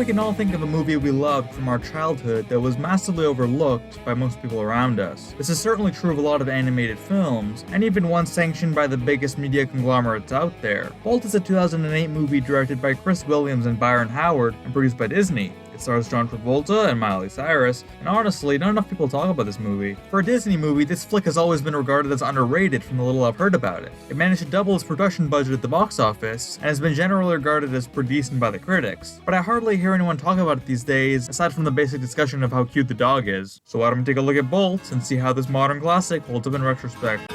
we can all think of a movie we loved from our childhood that was massively overlooked by most people around us. This is certainly true of a lot of animated films, and even one sanctioned by the biggest media conglomerates out there. Bolt is a 2008 movie directed by Chris Williams and Byron Howard and produced by Disney. It stars John Travolta and Miley Cyrus, and honestly, not enough people talk about this movie. For a Disney movie, this flick has always been regarded as underrated from the little I've heard about it. It managed to double its production budget at the box office, and has been generally regarded as pretty decent by the critics. But I hardly hear anyone talk about it these days, aside from the basic discussion of how cute the dog is. So why don't we take a look at Bolt and see how this modern classic holds up in retrospect.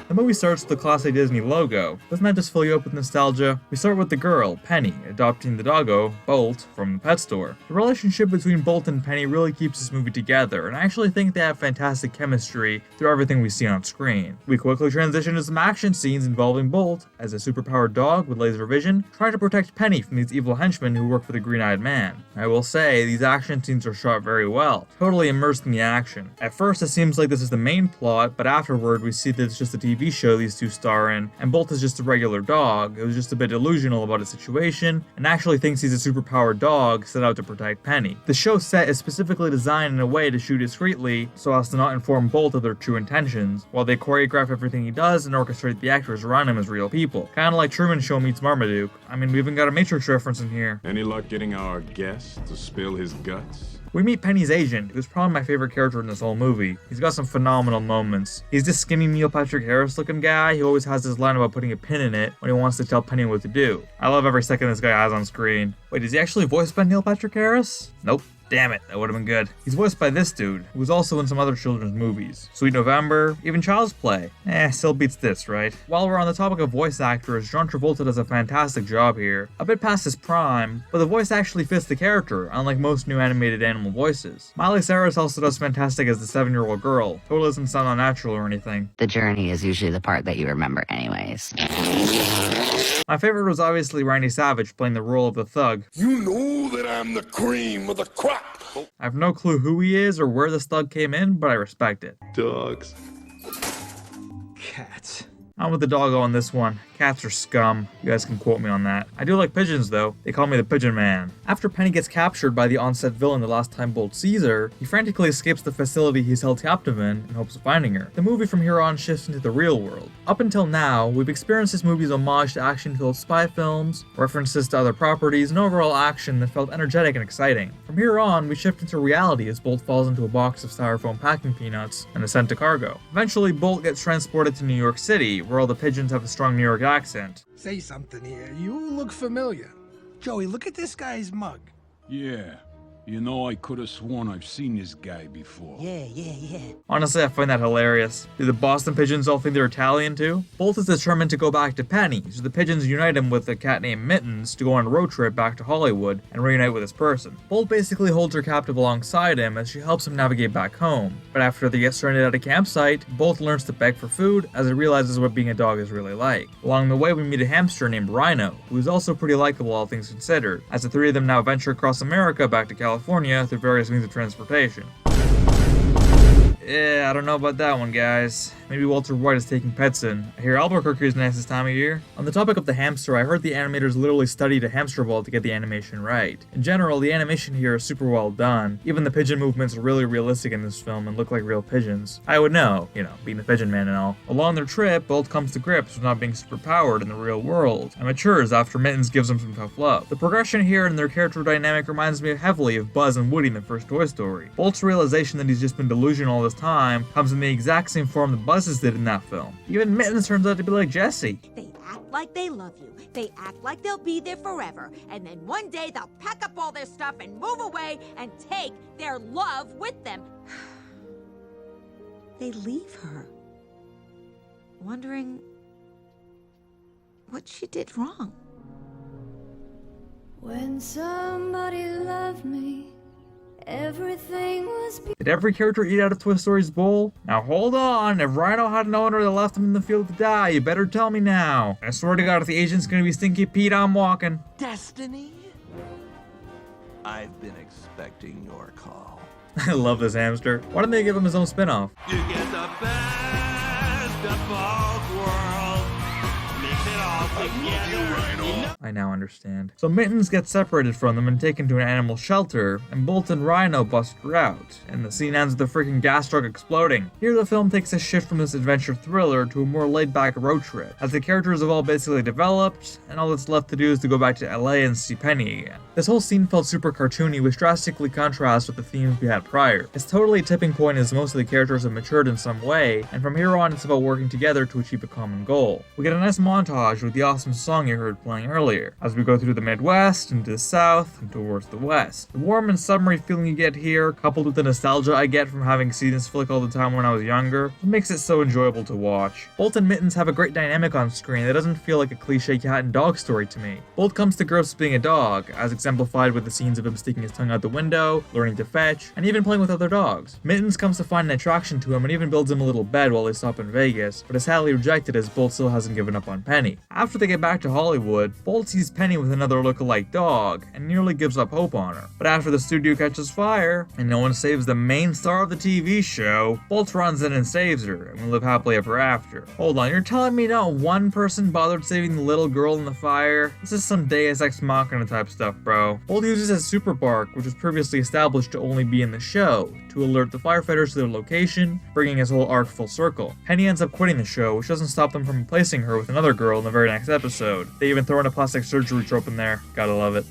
The movie starts with the classic Disney logo. Doesn't that just fill you up with nostalgia? We start with the girl, Penny, adopting the doggo, Bolt, from the pet store. The relationship between Bolt and Penny really keeps this movie together, and I actually think they have fantastic chemistry through everything we see on screen. We quickly transition to some action scenes involving Bolt, as a superpowered dog with laser vision, trying to protect Penny from these evil henchmen who work for the Green-Eyed Man. I will say, these action scenes are shot very well, totally immersed in the action. At first it seems like this is the main plot, but afterward we see that it's just a TV show these two star in, and Bolt is just a regular dog who's just a bit delusional about his situation, and actually thinks he's a superpowered dog set out to protect Penny. The show's set is specifically designed in a way to shoot discreetly, so as to not inform Bolt of their true intentions, while they choreograph everything he does and orchestrate the actors around him as real people. Kinda like Truman Show meets Marmaduke. I mean, we even got a Matrix reference in here. Any luck getting our guest to spill his guts? We meet Penny's agent, who's probably my favorite character in this whole movie. He's got some phenomenal moments. He's this skinny Neil Patrick Harris looking guy who always has this line about putting a pin in it when he wants to tell Penny what to do. I love every second this guy has on screen. Wait, is he actually voiced by Neil Patrick Harris? Nope. Damn it, that would have been good. He's voiced by this dude, who was also in some other children's movies. Sweet November, even Child's Play. Still beats this, right? While we're on the topic of voice actors, John Travolta does a fantastic job here. A bit past his prime, but the voice actually fits the character, unlike most new animated animal voices. Miley Cyrus also does fantastic as the 7-year-old girl. Totally doesn't sound unnatural or anything. The journey is usually the part that you remember anyways. My favorite was obviously Randy Savage playing the role of the thug. You know that I'm the cream of the crop. I have no clue who he is or where this thug came in, but I respect it. Dogs. Cats. I'm with the doggo on this one. Cats are scum. You guys can quote me on that. I do like pigeons though. They call me the Pigeon Man. After Penny gets captured by the on-set villain the last time Bolt sees her, he frantically escapes the facility he's held captive in hopes of finding her. The movie from here on shifts into the real world. Up until now, we've experienced this movie's homage to action-filled spy films, references to other properties, and overall action that felt energetic and exciting. From here on, we shift into reality as Bolt falls into a box of styrofoam packing peanuts and is sent to cargo. Eventually, Bolt gets transported to New York City, where all the pigeons have a strong New York accent. Say something here. You look familiar. Joey, look at this guy's mug. Yeah. You know, I could have sworn I've seen this guy before. Yeah. Honestly, I find that hilarious. Do the Boston pigeons all think they're Italian too? Bolt is determined to go back to Penny, so the pigeons unite him with a cat named Mittens to go on a road trip back to Hollywood and reunite with this person. Bolt basically holds her captive alongside him as she helps him navigate back home. But after they get stranded at a campsite, Bolt learns to beg for food as he realizes what being a dog is really like. Along the way, we meet a hamster named Rhino, who is also pretty likable all things considered, as the three of them now venture across America back to California through various means of transportation. Yeah, I don't know about that one, guys. Maybe Walter White is taking pets in. I hear Albuquerque is nice this time of year. On the topic of the hamster, I heard the animators literally studied a hamster ball to get the animation right. In general, the animation here is super well done. Even the pigeon movements are really realistic in this film and look like real pigeons. I would know, being the Pigeon Man and all. Along their trip, Bolt comes to grips with not being super powered in the real world, and matures after Mittens gives him some tough love. The progression here and their character dynamic reminds me heavily of Buzz and Woody in the first Toy Story. Bolt's realization that he's just been delusional all this time comes in the exact same form that Buzz's did in that film. Even Mittens turns out to be like Jesse. They act like they love you. They act like they'll be there forever. And then one day they'll pack up all their stuff and move away and take their love with them. They leave her, wondering what she did wrong. When somebody loved me, everything was Did every character eat out of Toy Story's bowl? Now hold on, if Rhino had an owner that left him in the field to die, you better tell me now. I swear to God, if the agent's gonna be Stinky Pete, I'm walking. Destiny? I've been expecting your call. I love this hamster. Why didn't they give him his own spin-off? You get the best of both worlds. I now understand. So Mittens gets separated from them and taken to an animal shelter, and Bolt and Rhino bust her out, and the scene ends with a freaking gas truck exploding. Here the film takes a shift from this adventure thriller to a more laid-back road trip, as the characters have all basically developed, and all that's left to do is to go back to LA and see Penny again. This whole scene felt super cartoony, which drastically contrasts with the themes we had prior. It's totally a tipping point as most of the characters have matured in some way, and from here on it's about working together to achieve a common goal. We get a nice montage with the awesome song you heard playing earlier, as we go through the Midwest, into the South, and towards the West. The warm and summery feeling you get here, coupled with the nostalgia I get from having seen this flick all the time when I was younger, makes it so enjoyable to watch. Bolt and Mittens have a great dynamic on screen that doesn't feel like a cliche cat and dog story to me. Bolt comes to grips with being a dog, as exemplified with the scenes of him sticking his tongue out the window, learning to fetch, and even playing with other dogs. Mittens comes to find an attraction to him and even builds him a little bed while they stop in Vegas, but is sadly rejected as Bolt still hasn't given up on Penny. After they get back to Hollywood, Bolt sees Penny with another lookalike dog, and nearly gives up hope on her. But after the studio catches fire, and no one saves the main star of the TV show, Bolt runs in and saves her, and we live happily ever after. Hold on, you're telling me not one person bothered saving the little girl in the fire? This is some Deus Ex Machina type stuff, bro. Bolt uses his super bark, which was previously established to only be in the show, to alert the firefighters to their location, bringing his whole arc full circle. Penny ends up quitting the show, which doesn't stop them from replacing her with another girl in the very next episode. They even throw in a plastic surgery trope in there. Gotta love it.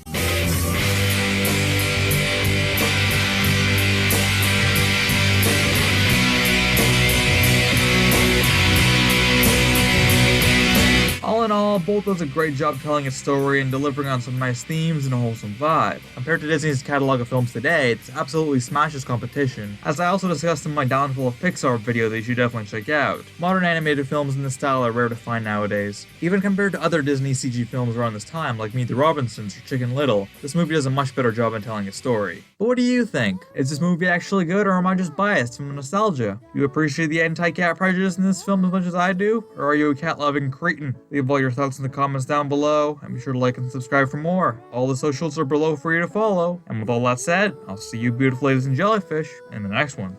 All in all, Bolt does a great job telling its story and delivering on some nice themes and a wholesome vibe. Compared to Disney's catalog of films today, it absolutely smashes competition, as I also discussed in my Downfall of Pixar video that you should definitely check out. Modern animated films in this style are rare to find nowadays. Even compared to other Disney CG films around this time, like Meet the Robinsons or Chicken Little, this movie does a much better job in telling a story. But what do you think? Is this movie actually good, or am I just biased from nostalgia? You appreciate the anti-cat prejudice in this film as much as I do? Or are you a cat-loving cretin? Leave all your thoughts in the comments down below, and be sure to like and subscribe for more. All the socials are below for you to follow. And with all that said, I'll see you beautiful ladies and jellyfish in the next one.